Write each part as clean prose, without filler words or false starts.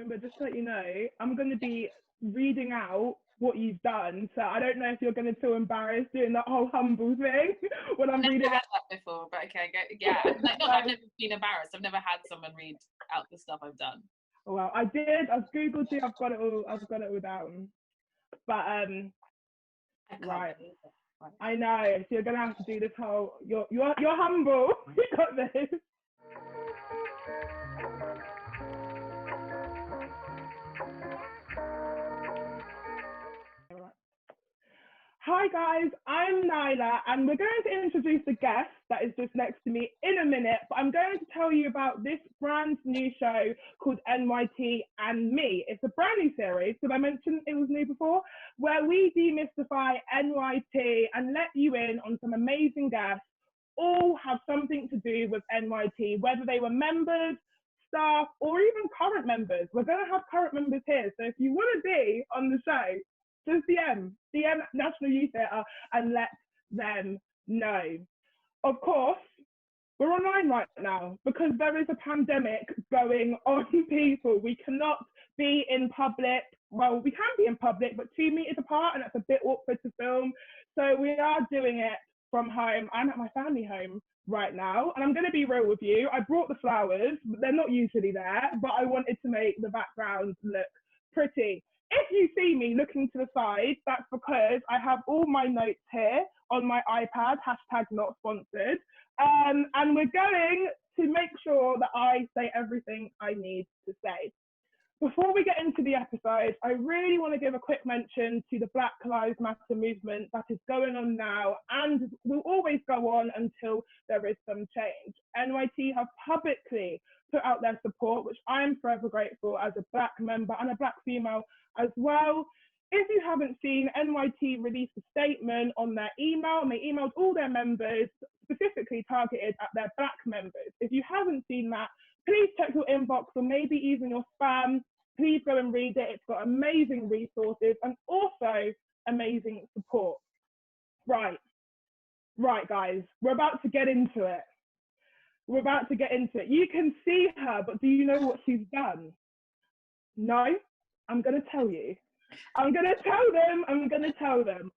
remember, just to let you know, I'm going to be reading out what you've done. So I don't know if you're going to feel embarrassed doing that whole humble thing when I'm reading I've never had that before, but okay, go, yeah. Like, not, I've never been embarrassed. I've never had someone read out the stuff I've done. Well, I did. I've Googled it. I've got it all. I've got it all down. But right. I know. So you're gonna have to do this whole. You're humble. You got this. Hi guys, I'm Naila, and we're going to introduce the guest that is just next to me in a minute, but I'm going to tell you about this brand new show called NYT and Me. It's a brand new series, did I mention it was new before? Where we demystify NYT and let you in on some amazing guests, all have something to do with NYT, whether they were members, staff, or even current members. We're going to have current members here, so if you want to be on the show, just DM National Youth Theatre and let them know. Of course, we're online right now because there is a pandemic going on, people. We cannot be in public. Well, we can be in public, but 2 meters apart, and that's a bit awkward to film. So we are doing it from home. I'm at my family home right now, and I'm going to be real with you. I brought the flowers, but they're not usually there, but I wanted to make the background look pretty. If you see me looking to the side, that's because I have all my notes here on my iPad, #not sponsored. And we're going to make sure that I say everything I need to say. Before we get into the episode, I really want to give a quick mention to the Black Lives Matter movement that is going on now and will always go on until there is some change. NYT have publicly put out their support, which I am forever grateful as a Black member and a Black female as well. If you haven't seen, NYT released a statement on their email, and they emailed all their members, specifically targeted at their Black members. If you haven't seen that, please check your inbox or maybe even your spam. Please go and read it. It's got amazing resources and also amazing support. Right, guys, we're about to get into it. You can see her, but do you know what she's done? No? I'm going to tell you. I'm going to tell them.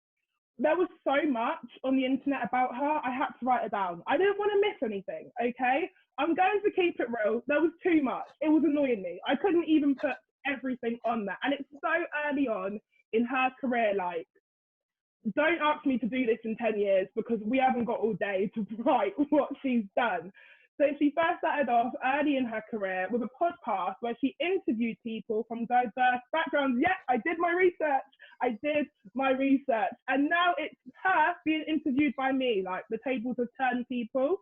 There was so much on the internet about her, I had to write it down. I didn't want to miss anything, okay? I'm going to keep it real. There was too much. It was annoying me. I couldn't even put everything on that. And it's so early on in her career, like, don't ask me to do this in 10 years because we haven't got all day to write what she's done. So she first started off early in her career with a podcast where she interviewed people from diverse backgrounds. Yes, I did my research. And now it's her being interviewed by me, like the tables have turned, people.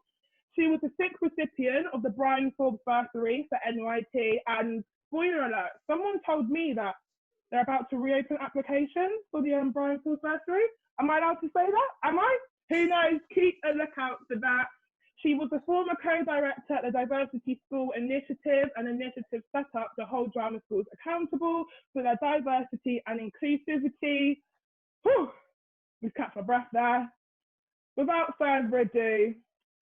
She was the 6th recipient of the Bryan Forbes Bursary for NYT, and spoiler alert, someone told me that they're about to reopen applications for the Bryan Forbes Bursary. Am I allowed to say that? Am I? Who knows? Keep a lookout for that. She was a former co-director at the Diversity School Initiative, an initiative set up to hold drama schools accountable for their diversity and inclusivity. Whew, just catch my breath there. Without further ado,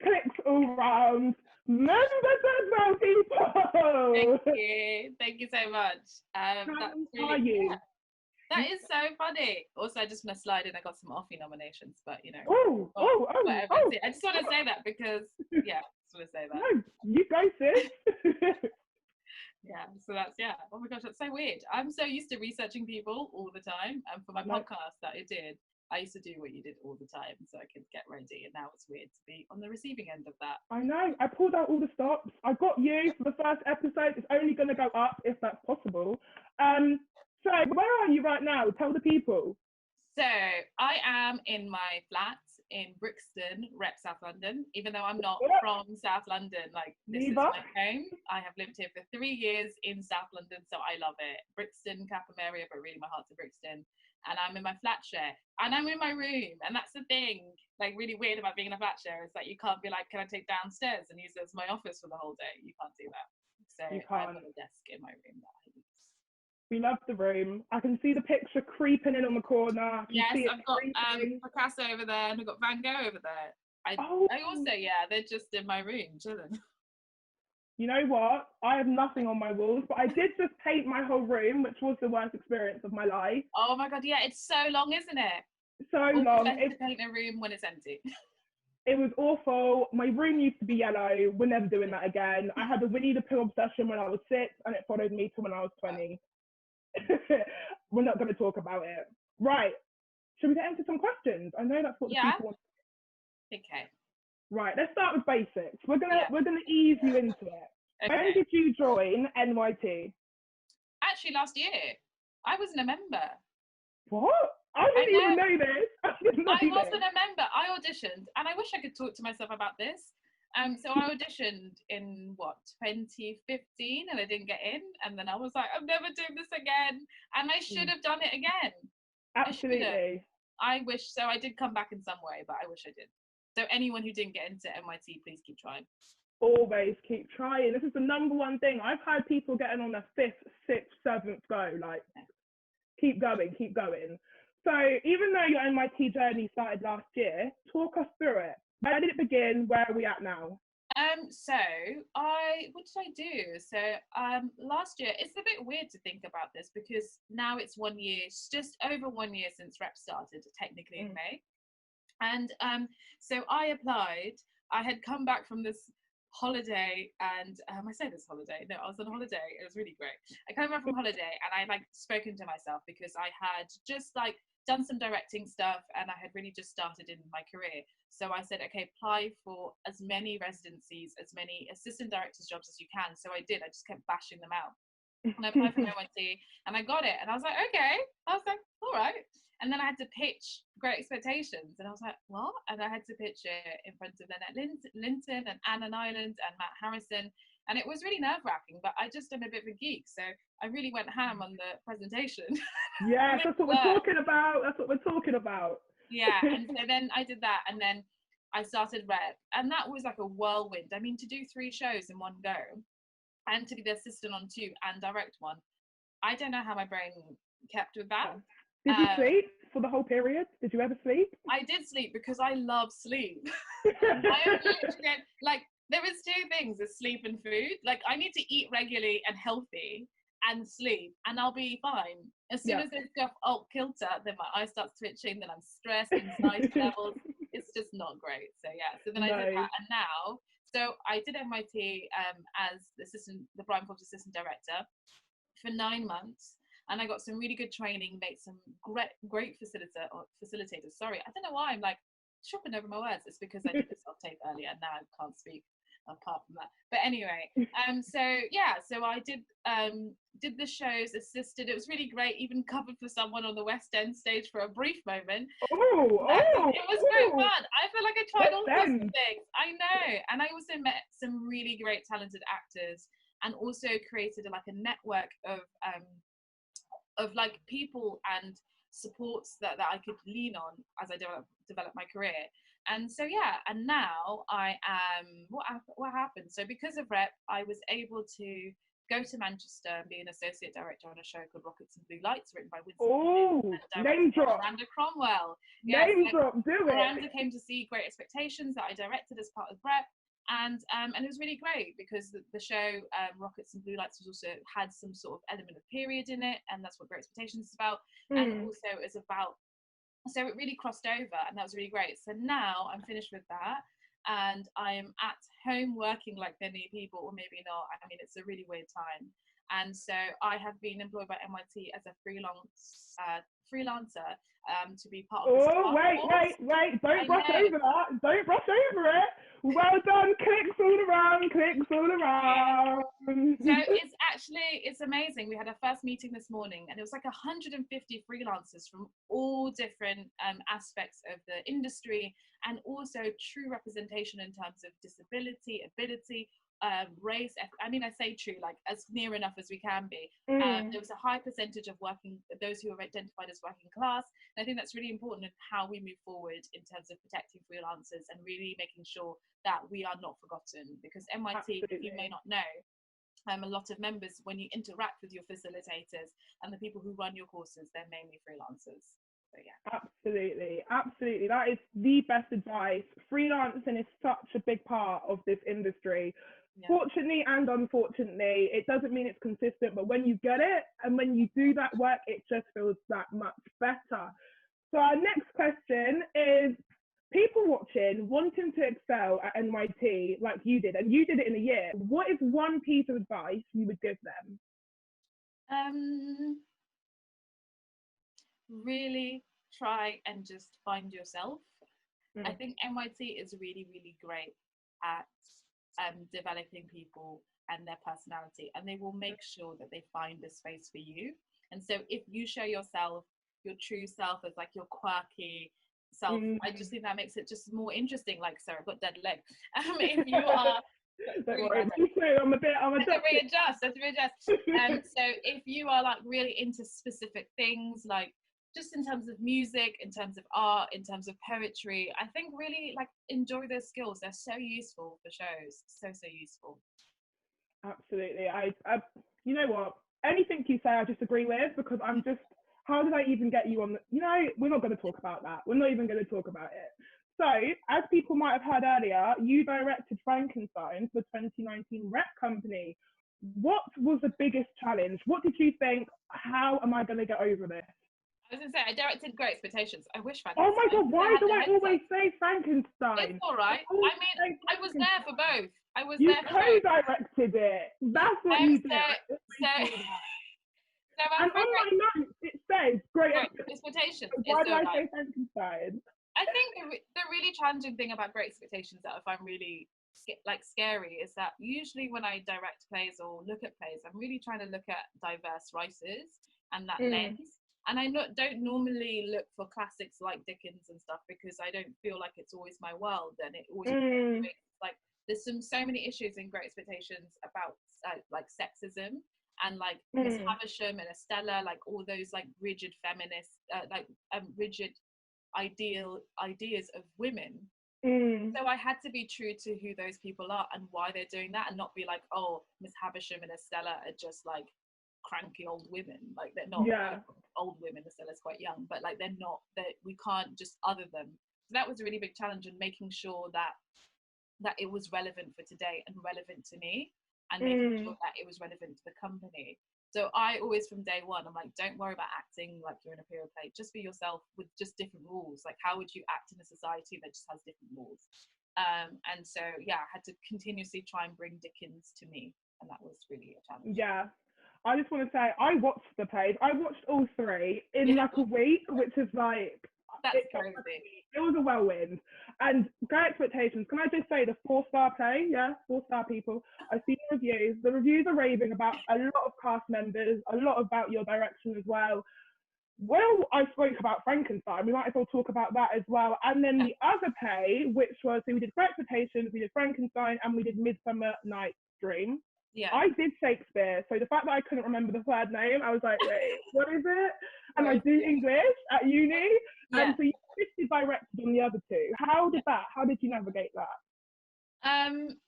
clicks all round. Mumba Dodwell, people! Thank you so much. How are you? Yeah. That is so funny. Also, I just want to slide in. I got some Offie nominations, but you know. Whatever. I just want to say that because, yeah, I just want to say that. No, you go, sis. Yeah, so that's, yeah. Oh my gosh, that's so weird. I'm so used to researching people all the time. And for my podcast that I did, I used to do what you did all the time so I could get ready. And now it's weird to be on the receiving end of that. I know. I pulled out all the stops. I got you for the first episode. It's only going to go up if that's possible. So where are you right now? Tell the people. So I am in my flat in Brixton, Rep, South London, even though I'm not from South London. Like, this is my home. I have lived here for 3 years in South London, so I love it. Brixton, Clapham area, but really my heart's in Brixton. And I'm in my flat share, and I'm in my room, and that's the thing, like, really weird about being in a flat share is that you can't be like, can I take downstairs and use it as my office for the whole day? You can't do that. So I have a desk in my room that I use. We love the room. I can see the picture creeping in on the corner. Yes, I've got Picasso over there, and I've got Van Gogh over there. I also, yeah, they're just in my room chilling. You know what? I have nothing on my walls, but I did just paint my whole room, which was the worst experience of my life. Oh my God, yeah, it's so long, isn't it? So Always long. better to paint a room when it's empty. It was awful. My room used to be yellow. We're never doing that again. I had a Winnie the Pooh obsession when I was 6, and it followed me till when I was 20. We're not going to talk about it. Right. Should we get into some questions? I know that's what the people want. Okay. Right. Let's start with basics. We're gonna ease you into it. Okay. When did you join NYT? Actually, last year. I wasn't a member. What? I didn't even know this. I wasn't a member. I auditioned, and I wish I could talk to myself about this. So I auditioned in 2015, and I didn't get in. And then I was like, I'm never doing this again. And I should have done it again. Absolutely. I wish so. I did come back in some way, but I wish I did. So anyone who didn't get into NYT, please keep trying. Always keep trying. This is the number one thing. I've had people getting on their 5th, 6th, 7th go. Like, keep going, keep going. So even though your NYT journey started last year, talk us through it. Where did it begin? Where are we at now? What did I do? So last year, it's a bit weird to think about this because now it's 1 year, it's just over 1 year since rep started, technically in May. And so I applied. I had come back from this holiday, and I say this holiday, no, I was on holiday. It was really great. I came back from holiday, and I like spoken to myself because I had just like done some directing stuff, and I had really just started in my career. So I said, okay, apply for as many residencies, as many assistant directors jobs as you can. So I did. I just kept bashing them out. And I applied for NYT, and I got it. And I was like, okay. I was like, all right. And then I had to pitch Great Expectations. And I was like, what? And I had to pitch it in front of Lynette Linton and Anna Nyland and Matt Harrison. And it was really nerve-wracking, but I just am a bit of a geek. So I really went ham on the presentation. Yeah, that's what we're talking about. That's what we're talking about. Yeah, and so then I did that, and then I started rep. And that was like a whirlwind. I mean, to do 3 shows in one go, and to be the assistant on 2 and direct 1, I don't know how my brain kept with that. Did you sleep for the whole period? Did you ever sleep? I did sleep because I love sleep. I am literally, like, there is 2 things: is sleep and food. Like, I need to eat regularly and healthy and sleep, and I'll be fine. As soon as it's off alt kilter, then my eyes start twitching, then I'm stressed, anxiety levels. It's just not great. So yeah, so then I did that, and now, so I did NYT as the Bryan Forbes Assistant Director for 9 months. And I got some really good training, made some great facilitators. Sorry, I don't know why I'm like tripping over my words. It's because I did the self-tape earlier and now I can't speak apart from that. But anyway, so I did the shows, assisted. It was really great, even covered for someone on the West End stage for a brief moment. It was great fun. I feel like I tried all sorts of things. I know. And I also met some really great talented actors, and also created like a network of like people and supports that I could lean on as I develop my career. And so and now I am what happened. So because of rep, I was able to go to Manchester and be an associate director on a show called Rockets and Blue Lights, written by Winston. Name drop. Miranda Cromwell. Name drop, do it. Miranda came to see Great Expectations that I directed as part of rep. And it was really great because the show Rockets and Blue Lights was also had some sort of element of period in it, and that's what Great Expectations is about. And also it's about, so it really crossed over, and that was really great. So now I'm finished with that, and I am at home working like many people, or maybe not. I mean, it's a really weird time. And so I have been employed by NYT as a freelancer to be part of the wait, don't brush over that. Don't brush over it. Well done, clicks all around. So it's amazing. We had our first meeting this morning, and it was like 150 freelancers from all different aspects of the industry, and also true representation in terms of disability, ability, race. I mean, I say true, like as near enough as we can be. There was a high percentage of those who are identified as working class, and I think that's really important in how we move forward in terms of protecting freelancers and really making sure that we are not forgotten. Because NYT, if you may not know, a lot of members, when you interact with your facilitators and the people who run your courses, they're mainly freelancers. So yeah. Absolutely. That is the best advice. Freelancing is such a big part of this industry. Fortunately and unfortunately, it doesn't mean it's consistent, but when you get it and when you do that work, it just feels that much better. So our next question is, people watching wanting to excel at NYT like you did, and you did it in a year, what is one piece of advice you would give them? Really try and just find yourself. I think NYT is really, really great at developing people and their personality, and they will make sure that they find a space for you. And so if you show yourself, your true self, as like your quirky self, I just think that makes it just more interesting. Like, sorry, I've got dead leg. If you are I'm a bit readjust. So if you are like really into specific things, like just in terms of music, in terms of art, in terms of poetry, I think really like enjoy those skills. They're so useful for shows. So useful. Absolutely. I you know what? Anything you say I just agree with, because I'm just, how did I even get you on the, we're not going to talk about that. We're not even going to talk about it. So, as people might have heard earlier, you directed Frankenstein for 2019 Rep Company. What was the biggest challenge? What did you think? How am I going to get over this? I was going to say, I directed Great Expectations. I wish Frankenstein. Oh my God, why do I always say Frankenstein? It's all right. I mean, I was there for both. You co-directed it. That's what you did. And on my notes, it says Great Expectations. Why did I say Frankenstein? I think the really challenging thing about Great Expectations that I find really scary is that usually when I direct plays or look at plays, I'm really trying to look at diverse writers and that lens. And I don't normally look for classics like Dickens and stuff, because I don't feel like it's always my world, and it always like there's so many issues in Great Expectations about like sexism and like Miss Havisham and Estella, like all those like rigid feminists, rigid ideas of women. So I had to be true to who those people are and why they're doing that, and not be like, oh, Miss Havisham and Estella are just like cranky old women. Like, they're not old women. Estella's quite young, but like they're not, that we can't just other them. So that was a really big challenge, in making sure that it was relevant for today and relevant to me, and making sure that it was relevant to the company. So I always, from day one, I'm like, don't worry about acting like you're in a period play. Just be yourself with just different rules. Like, how would you act in a society that just has different rules? And so, yeah, I had to continuously try and bring Dickens to me. And that was really a challenge. Yeah. I just want to say, I watched the plays. I watched all three in like a week, which is like, that's crazy. It was a whirlwind. And Great Expectations, can I just say, the 4-star play, 4-star people, I see the reviews. The reviews are raving about a lot of cast members, a lot about your direction as well. Well, I spoke about Frankenstein, we might as well talk about that as well. And then the other play, which was, so we did Great Expectations, we did Frankenstein, and we did Midsummer Night's Dream. Yeah. I did Shakespeare, so the fact that I couldn't remember the third name, I was like, wait, what is it? And I do English at uni, and so you directed on the other two. How did you navigate that?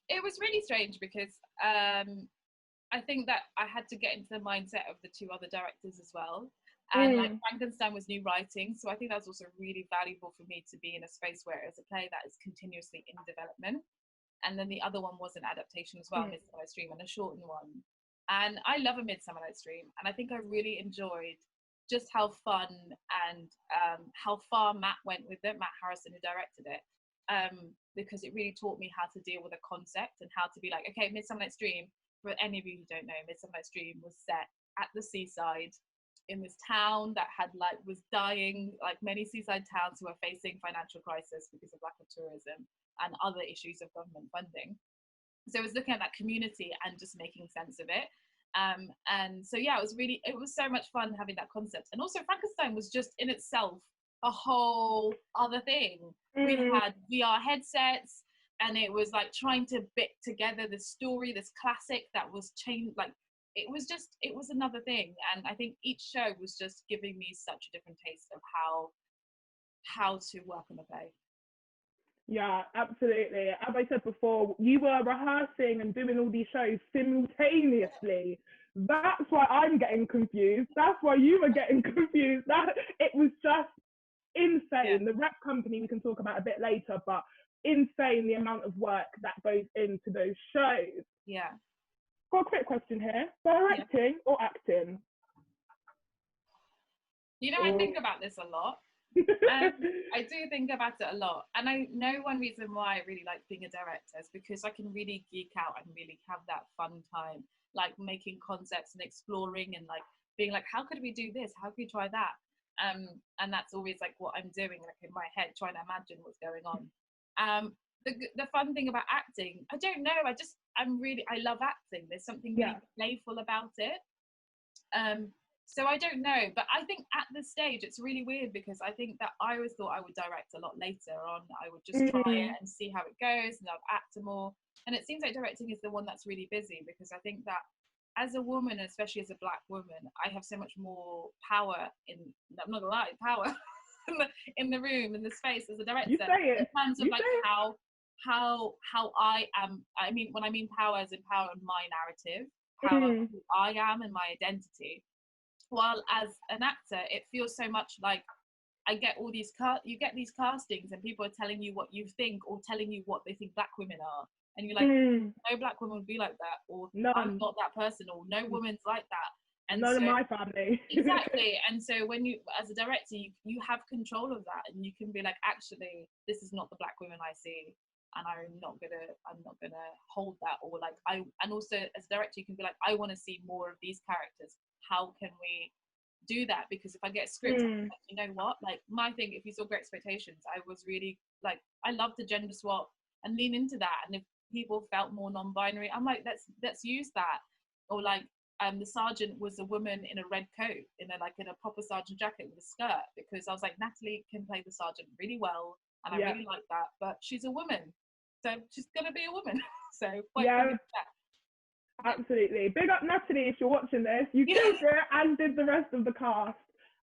It was really strange, because I think that I had to get into the mindset of the two other directors as well. And like Frankenstein was new writing, so I think that was also really valuable for me to be in a space where it was a play that is continuously in development. And then the other one was an adaptation as well, Midsummer Night's Dream, and a shortened one. And I love A Midsummer Night's Dream, and I think I really enjoyed just how fun and how far Matt went with it, Matt Harrison, who directed it, because it really taught me how to deal with a concept and how to be like, okay, Midsummer Night's Dream, for any of you who don't know, Midsummer Night's Dream was set at the seaside in this town that was dying, like many seaside towns who are facing financial crisis because of lack of tourism and other issues of government funding. So I was looking at that community and just making sense of it. And so, yeah, it was so much fun having that concept. And also Frankenstein was just in itself a whole other thing. We had VR headsets, and it was like trying to bit together this story, this classic that was changed. Like, it was another thing. And I think each show was just giving me such a different taste of how to work on a play. Yeah, absolutely. As I said before, you were rehearsing and doing all these shows simultaneously. That's why I'm getting confused. That's why you were getting confused. It was just insane. Yeah. The Rep Company we can talk about a bit later, but insane the amount of work that goes into those shows. Yeah. Got a quick question here. Directing or acting? You know, I think about this a lot. I do think about it a lot. And I know one reason why I really like being a director is because I can really geek out and really have that fun time, like making concepts and exploring and like being like, how could we do this? How could we try that? And that's always like what I'm doing, like in my head, trying to imagine what's going on. The fun thing about acting, I don't know, I love acting. There's something really playful about it. So I don't know, but I think at this stage it's really weird because I think that I always thought I would direct a lot later on. I would just try it and see how it goes, and I'd act more. And it seems like directing is the one that's really busy, because I think that as a woman, especially as a Black woman, I have so much more power I'm not gonna lie, power in the room, in the space as a director. You say it. In terms of like how I am. I mean, when I mean power, as in power in my narrative, who I am and my identity. While as an actor, it feels so much like I get all these you get these castings and people are telling you what you think, or telling you what they think Black women are, and you're like, no Black woman would be like that, or I'm not that person, or no woman's like that. And none of my family. Exactly. And so when you, as a director, you have control of that, and you can be like, actually, this is not the Black women I see, and I'm not gonna hold that, or like and also as a director, you can be like, I want to see more of these characters. How can we do that? Because if I get a script, like, you know what, like my thing, if you saw Great Expectations, I was really like, I love the gender swap and lean into that. And if people felt more non-binary, I'm like, let's use that. Or like the sergeant was a woman in a red coat, in a proper sergeant jacket with a skirt, because I was like, Natalie can play the sergeant really well, and I really like that, but she's a woman, so she's gonna be a woman. So absolutely. Big up Natalie if you're watching this. You killed it, and did the rest of the cast.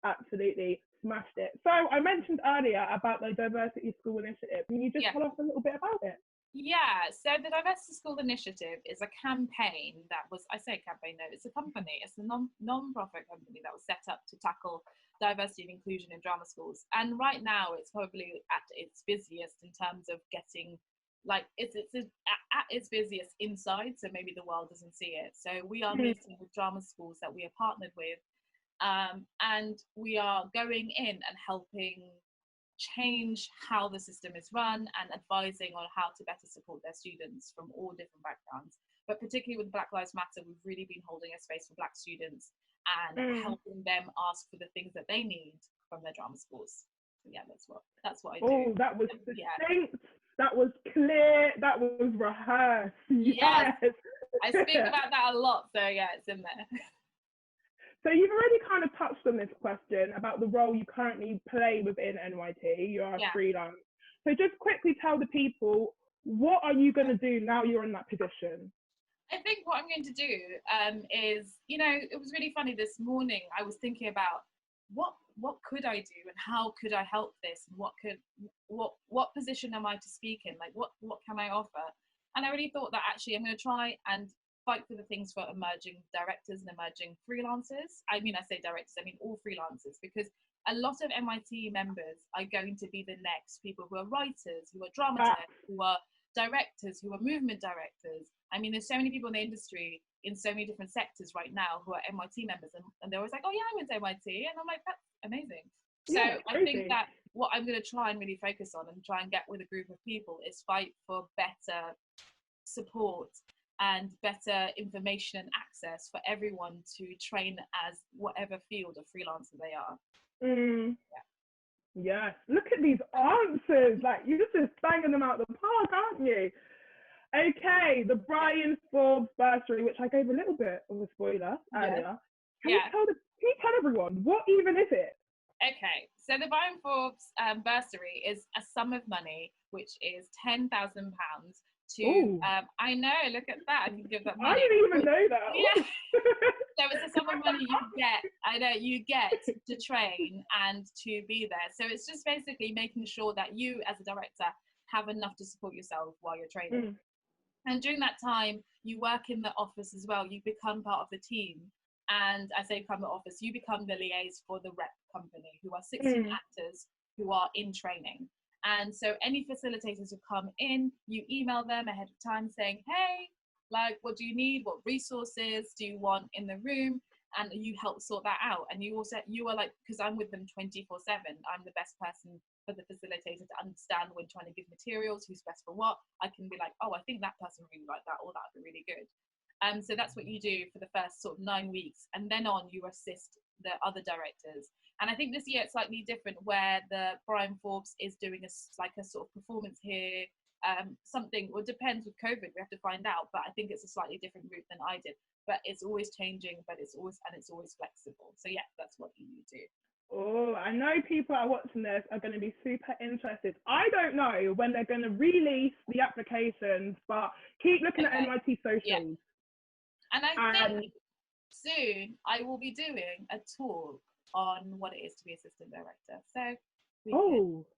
Absolutely smashed it. So I mentioned earlier about the Diversity School Initiative. Can you just tell us a little bit about it? Yeah, so the Diversity School Initiative is a campaign that was, I say campaign, no, it's a company, it's a non-profit company that was set up to tackle diversity and inclusion in drama schools. And right now it's probably at its busiest in terms of getting, like, it's at its busiest inside, so maybe the world doesn't see it. So we are meeting with drama schools that we are partnered with, and we are going in and helping change how the system is run and advising on how to better support their students from all different backgrounds. But particularly with Black Lives Matter, we've really been holding a space for Black students and helping them ask for the things that they need from their drama schools. So yeah, that's what I do. Oh, that was distinct. That was clear. That was rehearsed. Yes. I speak about that a lot, so yeah, it's in there. So you've already kind of touched on this question about the role you currently play within NYT. You are freelance. So just quickly tell the people, what are you going to do now you're in that position? I think what I'm going to do is, you know, it was really funny this morning. I was thinking about what could I do and how could I help this, and what position am I to speak in, like what can I offer? And I really thought that actually I'm going to try and fight for the things for emerging directors and emerging freelancers. I mean, I say directors, I mean all freelancers, because a lot of NYT members are going to be the next people who are writers, who are dramatists, who are directors, who are movement directors. I mean, there's so many people in the industry in so many different sectors right now who are NYT members, and they're always like, oh yeah, I went to NYT, and I'm like, that's amazing. So I think that what I'm going to try and really focus on and try and get with a group of people is fight for better support and better information and access for everyone to train as whatever field of freelancer they are. Yes, look at these answers. Like, you're just banging them out the park, aren't you? Okay, the Bryan Forbes Bursary, which I gave a little bit of a spoiler earlier. Can you tell everyone, what even is it? Okay, so the Bryan Forbes Bursary is a sum of money, which is £10,000 to, I know, look at that, I can give that money. I didn't even know that. Yeah. So it's a sum of money you get to train and to be there. So it's just basically making sure that you as a director have enough to support yourself while you're training. And during that time, you work in the office as well. You become part of the team. And I say become the office, you become the liaison for the rep company, who are 16 actors who are in training. And so any facilitators who come in, you email them ahead of time saying, hey, Like, what do you need? What resources do you want in the room? And you help sort that out. And you are like, because I'm with them 24/7, I'm the best person for the facilitator to understand when trying to give materials, who's best for what. I can be like, oh, I think that person really like that, or that would be really good. So that's what you do for the first sort of 9 weeks, and then on you assist the other directors. And I think this year it's slightly different, where the Bryan Forbes is doing a sort of performance here, something. Well, it depends with COVID, we have to find out, but I think it's a slightly different route than I did. But it's always changing, but it's always flexible. So yeah, that's what you do. Oh, I know people are watching this are going to be super interested. I don't know when they're going to release the applications, but keep looking at NYT socials. Yeah. And I think soon I will be doing a talk on what it is to be assistant director. So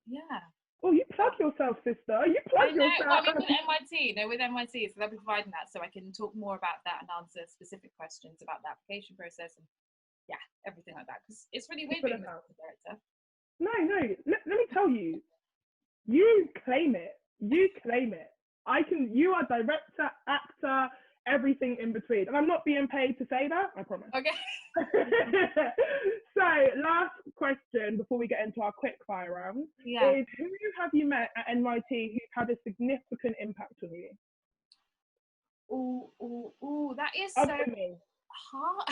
yeah. Oh, you plug yourself, sister. You plug yourself. I mean, with NYT, with NYT, so they'll be providing that, so I can talk more about that and answer specific questions about the application process and everything like that. Because it's really weird being assistant director. No. Let me tell you, you claim it. You claim it. You are director, actor, everything in between. And I'm not being paid to say that, I promise. Okay. So, last question before we get into our quick fire round is, who have you met at NYT who's had a significant impact on you? Oh, that is Other so than me. hard.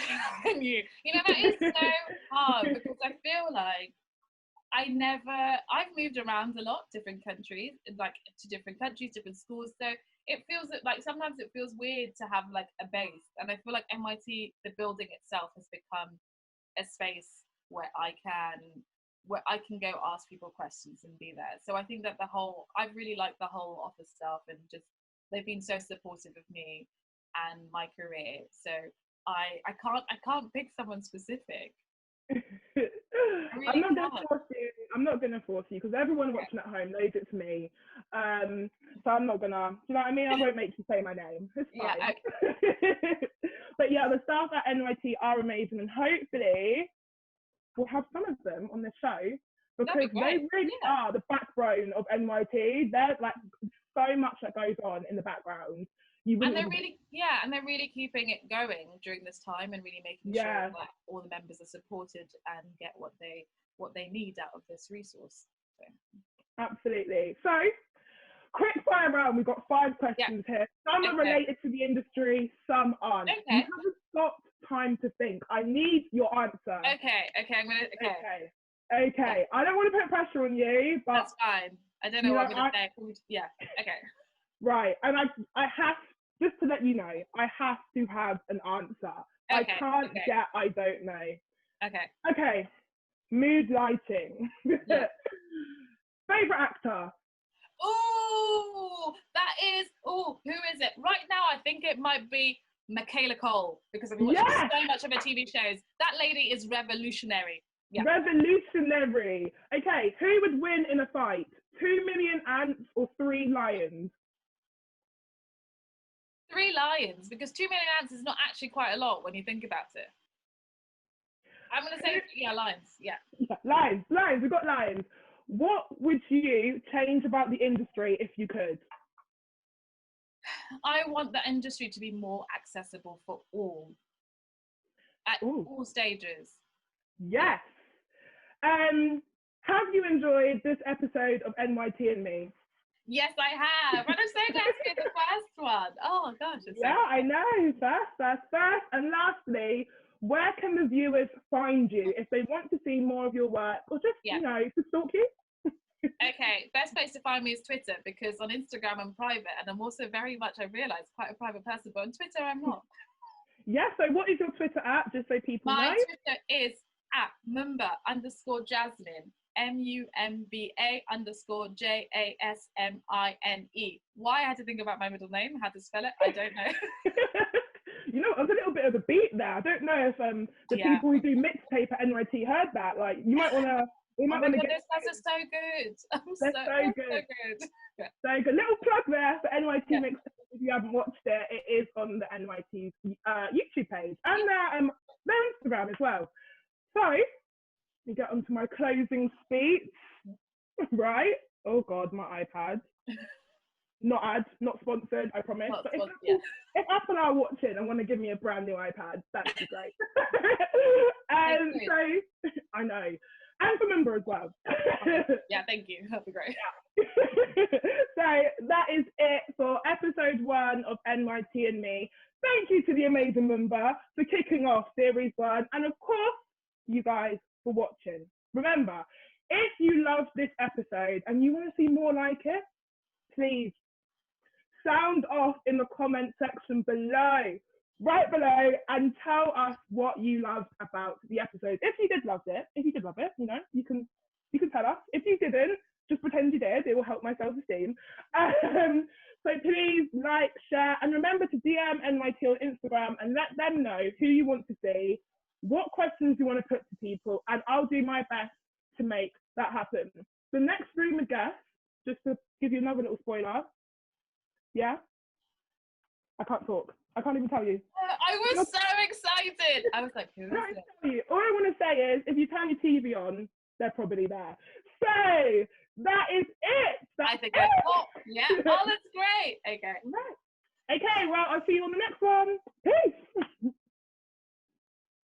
That is so hard, because I feel like I've moved around a lot, different countries, like to different countries, different schools. So it feels like sometimes it feels weird to have like a base. And I feel like NYT, the building itself, has become a space where I can go ask people questions and be there. So I think that I really like the whole office staff, and just they've been so supportive of me and my career. So I can't pick someone specific. I'm not gonna force you because everyone watching at home knows it's me. So I'm not gonna. Do you know what I mean? I won't make you say my name. It's fine. Yeah, okay. But yeah, the staff at NYT are amazing, and hopefully we'll have some of them on the show, because they really are the backbone of NYT. There's like so much that goes on in the background. And they're really keeping it going during this time, and really making sure that all the members are supported and get what they need out of this resource. So. Absolutely. So, quick fire round. We've got 5 questions here. Some are related to the industry, some aren't. Okay. You haven't got time to think. I need your answer. Okay. Okay. I don't want to put pressure on you, but that's fine. I don't know what I'm going to say. Yeah. Okay. Right. And I have, just to let you know, I have to have an answer. I can't get I don't know. Okay. Mood lighting. Favorite actor? Oh, who is it? Right now, I think it might be Michaela Cole, because I've been watching so much of her TV shows. That lady is revolutionary. Yeah. Revolutionary. Okay, who would win in a fight? 2 million ants or 3 lions? 3 lions, because 2 million ants is not actually quite a lot when you think about it. I'm going to say, lions. Yeah. Lions. We've got lions. What would you change about the industry if you could? I want the industry to be more accessible for all, at all stages. Yes. Have you enjoyed this episode of NYT and Me? Yes, I have. And I'm so glad to be the first one. Oh, gosh. I know. First. And lastly, where can the viewers find you if they want to see more of your work, or just, to stalk you? Okay, best place to find me is Twitter, because on Instagram I'm private, and I'm also very much, I realise, quite a private person, but on Twitter I'm not. Yeah, so what is your Twitter at, just so people know? My Twitter is at Mumba_Jasmine, MUMBA_JASMINE. Why I had to think about my middle name, how to spell it, I don't know. You know, there's a little bit of a beat there. I don't know if the people who do mixtape at NYT heard that. Like, you might want to... Those guys are so good. They're so good. So good. Little plug there for NYT Mixtape. If you haven't watched it, it is on the NYT YouTube page and their Instagram as well. So we get onto my closing speech, right? Oh God, my iPad. Not sponsored, I promise. But if Apple are watching and want to give me a brand new iPad, that'd be great. So I know, and for Mumba as well. Yeah, thank you. That'd be great. So that is it for episode 1 of NYT and Me. Thank you to the amazing Mumba for kicking off series 1, and of course, you guys for watching. Remember, if you loved this episode and you want to see more like it, please sound off in the comment section below, right below, and tell us what you loved about the episode. If you did love it, you know, you can tell us. If you didn't, just pretend you did. It will help my self-esteem. So please like, share, and remember to DM NYT on Instagram and let them know who you want to see, what questions you want to put to people, and I'll do my best to make that happen. The next room of guests, just to give you another little spoiler, yeah? I can't talk. I can't even tell you. I was so excited. I was like, who is it? All I want to say is, if you turn your TV on, they're probably there. So that is it. I think I thought, yeah. Oh, that's great. Okay. Right. Okay, well, I'll see you on the next one. Peace.